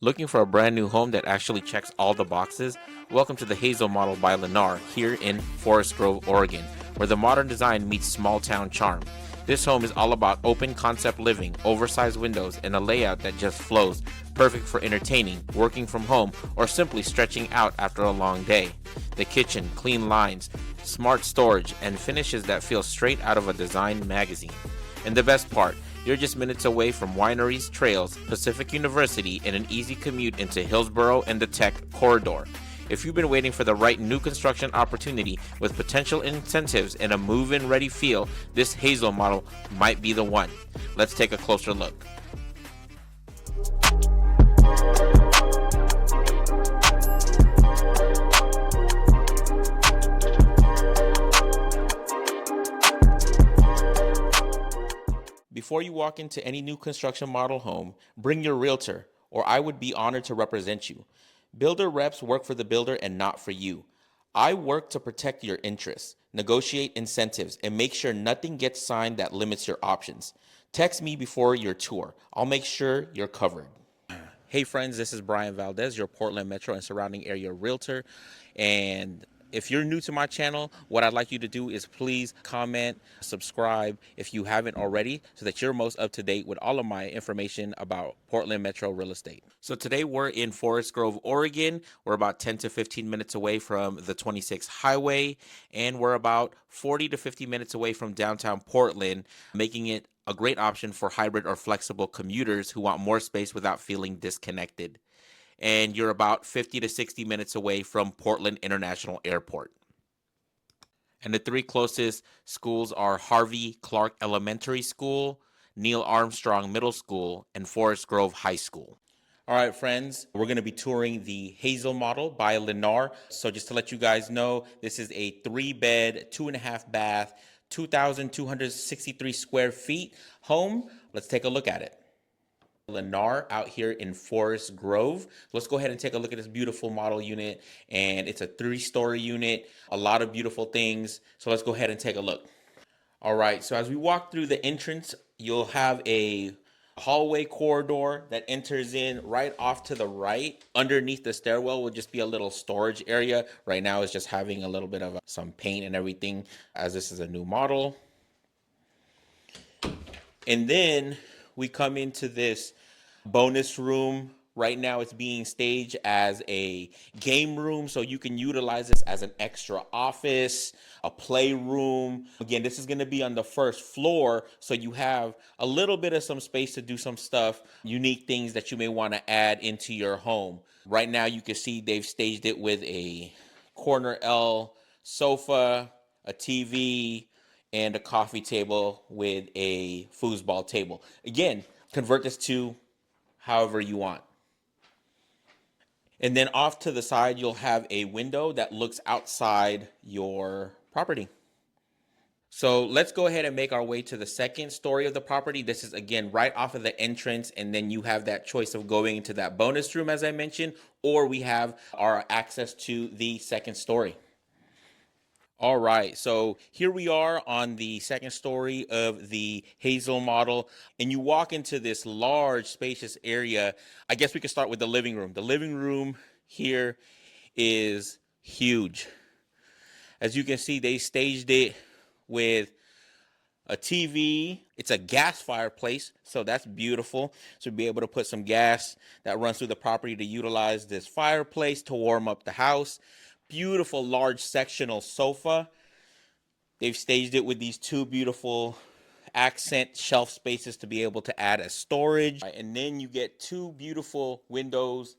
Looking for a brand new home that actually checks all the boxes? Welcome to the Hazel model by Lennar here in Forest Grove, Oregon, where the modern design meets small town charm. This home is all about open concept living, oversized windows, and a layout that just flows, perfect for entertaining, working from home, or simply stretching out after a long day. The kitchen, clean lines, smart storage, and finishes that feel straight out of a design magazine. And the best part, you're just minutes away from wineries, trails, Pacific University, and an easy commute into Hillsboro and the Tech Corridor. If you've been waiting for the right new construction opportunity with potential incentives and a move-in ready feel, this Hazel model might be the one. Let's take a closer look. Before you walk into any new construction model home, bring your realtor, or I would be honored to represent you. Builder reps work for the builder and not for you. I work to protect your interests, negotiate incentives, and make sure nothing gets signed that limits your options. Text me before your tour. I'll make sure you're covered. Hey friends, this is Brian Valdez, your Portland Metro and surrounding area realtor. And if you're new to my channel, what I'd like you to do is please comment, subscribe if you haven't already, so that you're most up to date with all of my information about Portland Metro real estate. So today we're in Forest Grove, Oregon. We're about 10 to 15 minutes away from the 26 highway, and we're about 40 to 50 minutes away from downtown Portland, making it a great option for hybrid or flexible commuters who want more space without feeling disconnected. And you're about 50 to 60 minutes away from Portland International Airport. And the three closest schools are Harvey Clark Elementary School, Neil Armstrong Middle School, and Forest Grove High School. All right, friends, we're going to be touring the Hazel model by Lennar. So just to let you guys know, this is a 3-bed, 2.5-bath, 2,263 square feet home. Let's take a look at it. Lennar out here in Forest Grove. Let's go ahead and take a look at this beautiful model unit. And it's a 3-story unit, a lot of beautiful things. So let's go ahead and take a look. All right, so as we walk through the entrance, you'll have a hallway corridor that enters in right off to the right. Underneath the stairwell will just be a little storage area. Right now it's just having a little bit of some paint and everything, as this is a new model. And then we come into this bonus room. Right now it's being staged as a game room, so you can utilize this as an extra office, a playroom. Again, this is going to be on the first floor, so you have a little bit of some space to do some stuff, unique things that you may want to add into your home. Right now you can see they've staged it with a corner L sofa, a TV, and a coffee table with a foosball table. Again, convert this to however you want. And then off to the side, you'll have a window that looks outside your property. So let's go ahead and make our way to the second story of the property. This is again right off of the entrance, and then you have that choice of going into that bonus room, as I mentioned, or we have our access to the second story. All right, so here we are on the second story of the Hazel model, and you walk into this large, spacious area. I guess we could start with the living room. The living room here is huge. As you can see, they staged it with a TV. It's a gas fireplace, so that's beautiful. So be able to put some gas that runs through the property to utilize this fireplace to warm up the house. Beautiful large sectional sofa. They've staged it with these two beautiful accent shelf spaces to be able to add as storage. And then you get two beautiful windows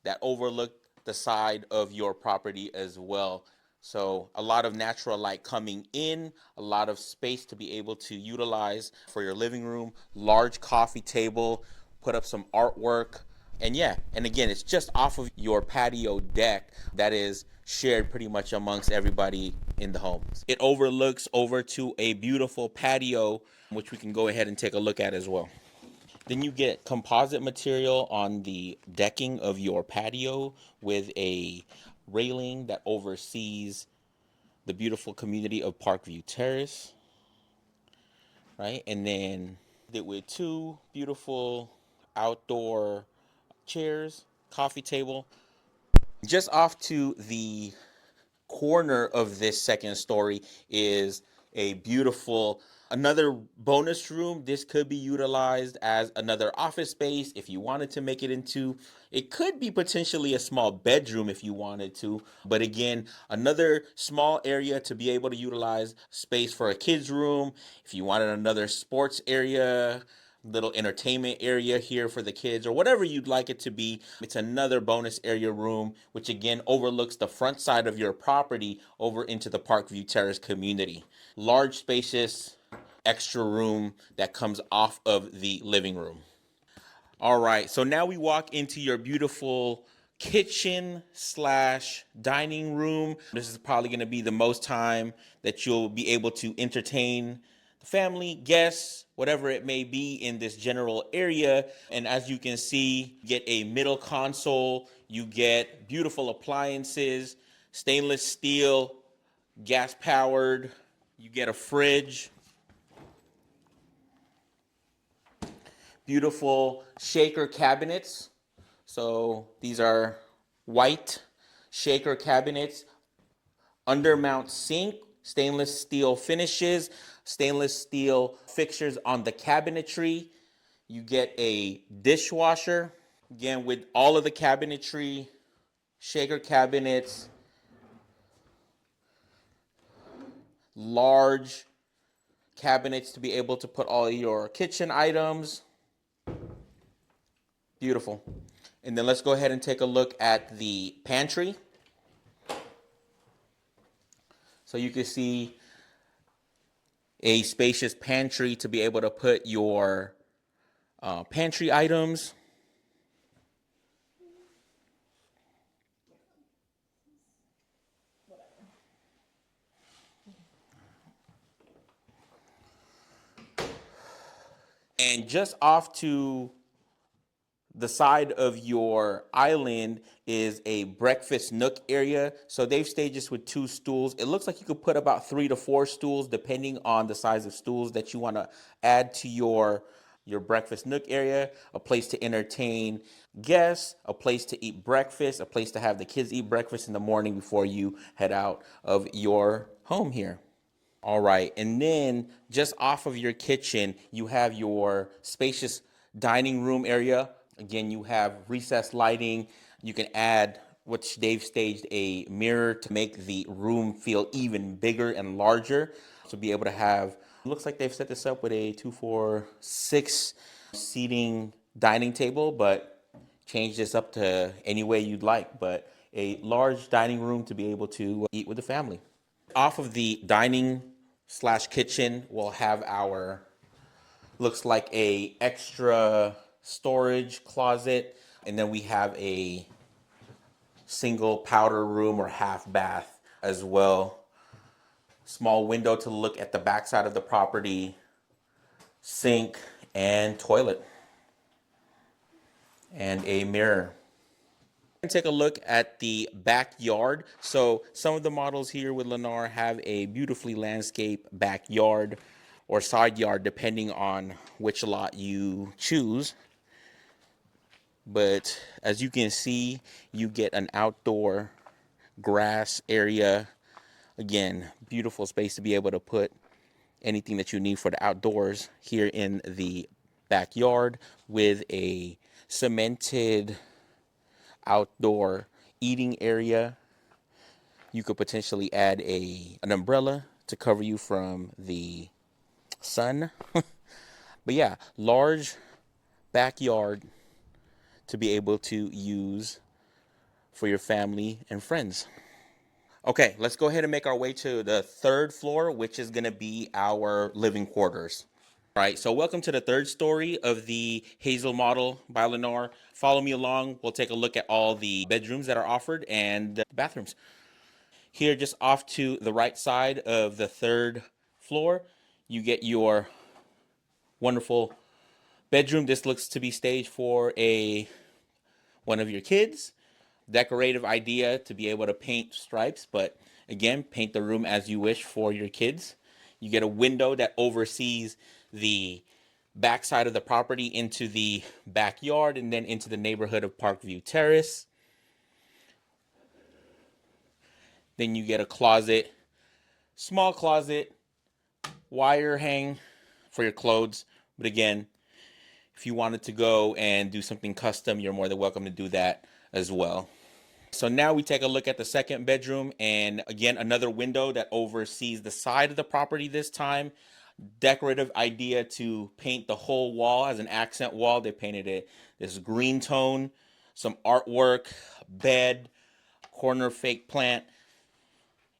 that overlook the side of your property as well. So a lot of natural light coming in, a lot of space to be able to utilize for your living room, large coffee table, put up some artwork. And yeah, and again, it's just off of your patio deck that is shared pretty much amongst everybody in the home. It overlooks over to a beautiful patio, which we can go ahead and take a look at as well. Then you get composite material on the decking of your patio with a railing that oversees the beautiful community of Parkview Terrace, right? And then with two beautiful outdoor chairs, coffee table. Just off to the corner of this second story is a beautiful another bonus room. This could be utilized as another office space if you wanted to make it into, it could be potentially a small bedroom if you wanted to, but again, another small area to be able to utilize space for a kids room. If you wanted another sports area, little entertainment area here for the kids, or whatever you'd like it to be, it's another bonus area room, which again overlooks the front side of your property over into the Parkview Terrace community. Large, spacious, extra room that comes off of the living room. All right, so now we walk into your beautiful kitchen slash dining room. This is probably going to be the most time that you'll be able to entertain the family, guests, whatever it may be in this general area. And as you can see, you get a middle console, you get beautiful appliances, stainless steel, gas powered, you get a fridge, beautiful shaker cabinets. So these are white shaker cabinets, undermount sink, stainless steel finishes, stainless steel fixtures on the cabinetry. You get a dishwasher, again with all of the cabinetry, shaker cabinets, large cabinets to be able to put all your kitchen items. Beautiful. And then let's go ahead and take a look at the pantry. So you can see a spacious pantry to be able to put your pantry items. And just off to the side of your island is a breakfast nook area. So they've staged this with 2 stools. It looks like you could put about 3 to 4 stools depending on the size of stools that you want to add to your breakfast nook area. A place to entertain guests, a place to eat breakfast, a place to have the kids eat breakfast in the morning before you head out of your home here. All right, and then just off of your kitchen, you have your spacious dining room area. Again, you have recessed lighting. You can add, which they've staged, a mirror to make the room feel even bigger and larger. To be able to have, looks like they've set this up with a 2, 4, 6 seating dining table, but change this up to any way you'd like. But a large dining room to be able to eat with the family. Off of the dining slash kitchen, we'll have our, looks like a extra storage closet. And then we have a single powder room or half bath as well. Small window to look at the backside of the property, sink and toilet, and a mirror. Take a look at the backyard. So some of the models here with Lennar have a beautifully landscaped backyard or side yard depending on which lot you choose. But as you can see, you get an outdoor grass area. Again, beautiful space to be able to put anything that you need for the outdoors here in the backyard with a cemented outdoor eating area. You could potentially add an umbrella to cover you from the sun. But yeah, large backyard to be able to use for your family and friends. Okay, let's go ahead and make our way to the 3rd floor, which is going to be our living quarters. All right, so welcome to the 3rd story of the Hazel model by Lennar. Follow me along. We'll take a look at all the bedrooms that are offered and the bathrooms. Here, just off to the right side of the 3rd floor, you get your wonderful bedroom. This looks to be staged for one of your kids. Decorative idea to be able to paint stripes, but again, paint the room as you wish for your kids. You get a window that oversees the backside of the property into the backyard and then into the neighborhood of Parkview Terrace. Then you get a closet, small closet, wire hang for your clothes. But again, if you wanted to go and do something custom, you're more than welcome to do that as well. So now we take a look at the second bedroom, and again, another window that oversees the side of the property this time. Decorative idea to paint the whole wall as an accent wall. They painted it this green tone, some artwork, bed, corner fake plant,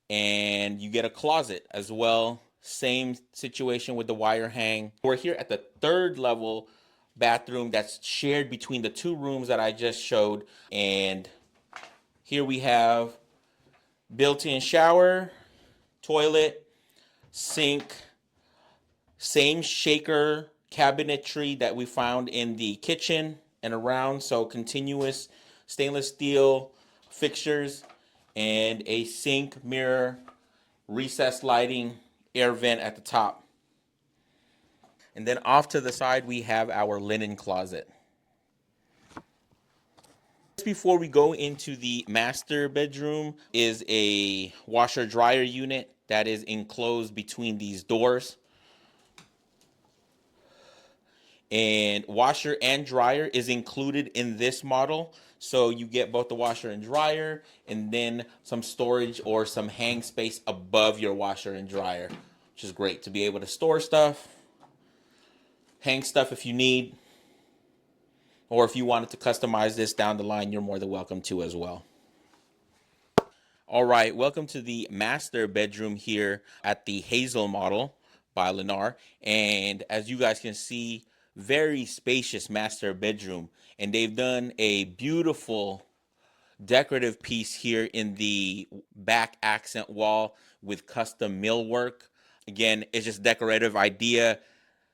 and you get a closet as well. Same situation with the wire hang. We're here at the third level bathroom that's shared between the two rooms that I just showed, and here we have built-in shower, toilet, sink, same shaker cabinetry that we found in the kitchen and around. So continuous stainless steel fixtures and a sink, mirror, recessed lighting, air vent at the top. And then off to the side, we have our linen closet. Before we go into the master bedroom is a washer dryer unit that is enclosed between these doors. And washer and dryer is included in this model. So you get both the washer and dryer and then some storage or some hang space above your washer and dryer, which is great to be able to store stuff, hang stuff if you need. Or if you wanted to customize this down the line, you're more than welcome to as well. All right, welcome to the master bedroom here at the Hazel model by Lennar. And as you guys can see, very spacious master bedroom. And they've done a beautiful decorative piece here in the back accent wall with custom millwork. Again, it's just decorative idea.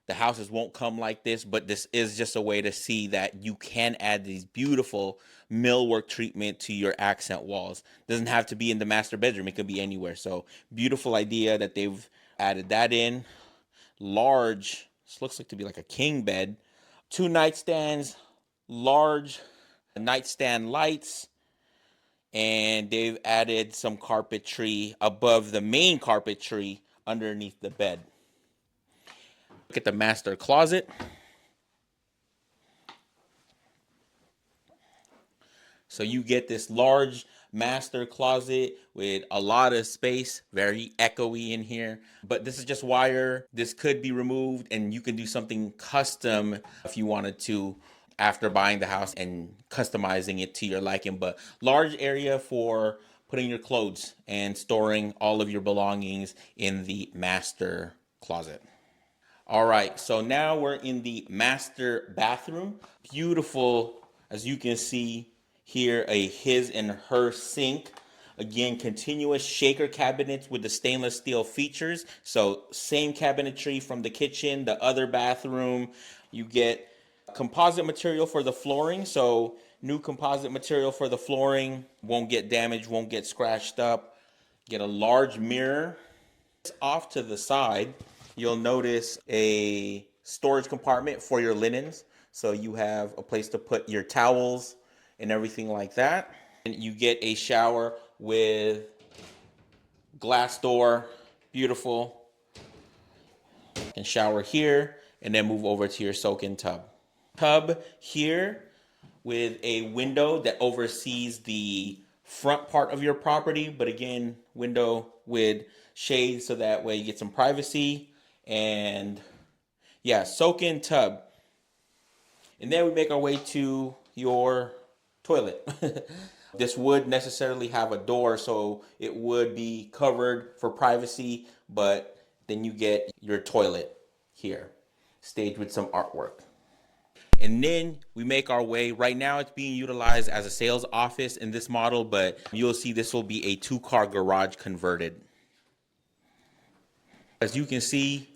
The houses won't come like this, but this is just a way to see that you can add these beautiful millwork treatment to your accent walls. Doesn't have to be in the master bedroom. It could be anywhere. So beautiful idea that they've added that in. Large, this looks like to be like a king bed. 2 nightstands, large nightstand lights, and they've added some carpetry above the main carpetry underneath the bed. Look at the master closet. So you get this large master closet with a lot of space, very echoey in here. But this is just wire. This could be removed and you can do something custom if you wanted to after buying the house and customizing it to your liking. But large area for putting your clothes and storing all of your belongings in the master closet. All right, so now we're in the master bathroom. Beautiful, as you can see here, a his and her sink. Again, continuous shaker cabinets with the stainless steel features. So same cabinetry from the kitchen, the other bathroom. You get composite material for the flooring. So new composite material for the flooring. Won't get damaged, won't get scratched up. Get a large mirror. Off to the side, you'll notice a storage compartment for your linens. So you have a place to put your towels and everything like that. And you get a shower with glass door, beautiful. And shower here and then move over to your soak-in tub. Tub here with a window that oversees the front part of your property, but again, window with shades so that way you get some privacy. And yeah, soak-in tub. And then we make our way to your toilet. This would necessarily have a door, so it would be covered for privacy, but then you get your toilet here, staged with some artwork. And then we make our way. Right now it's being utilized as a sales office in this model, but you'll see this will be a 2-car garage converted. As you can see,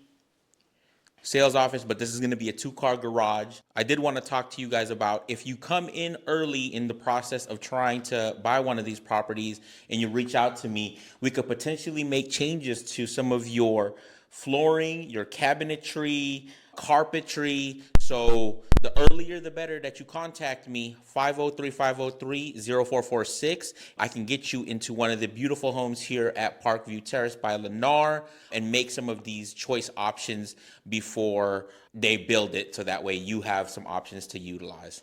sales office, but this is going to be a 2-car garage. I did want to talk to you guys about if you come in early in the process of trying to buy one of these properties and you reach out to me, we could potentially make changes to some of your flooring, your cabinetry, carpentry. So the earlier the better that you contact me, 503-503-0446. I can get you into one of the beautiful homes here at Parkview Terrace by Lennar and make some of these choice options before they build it, so that way you have some options to utilize.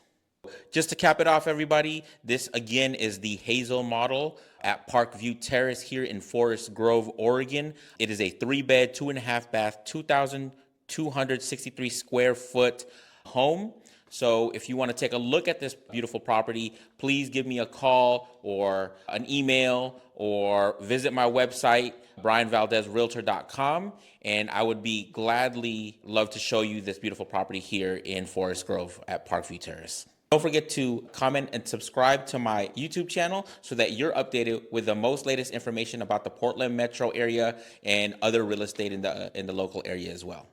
Just to cap it off, everybody, this again is the Hazel model at Parkview Terrace here in Forest Grove, Oregon. It is a 3-bed, 2.5-bath, 2,263 square foot home. So if you want to take a look at this beautiful property, please give me a call or an email or visit my website, brianvaldezrealtor.com, and I would be gladly love to show you this beautiful property here in Forest Grove at Parkview Terrace. Don't forget to comment and subscribe to my YouTube channel so that you're updated with the most latest information about the Portland metro area and other real estate in the local area as well.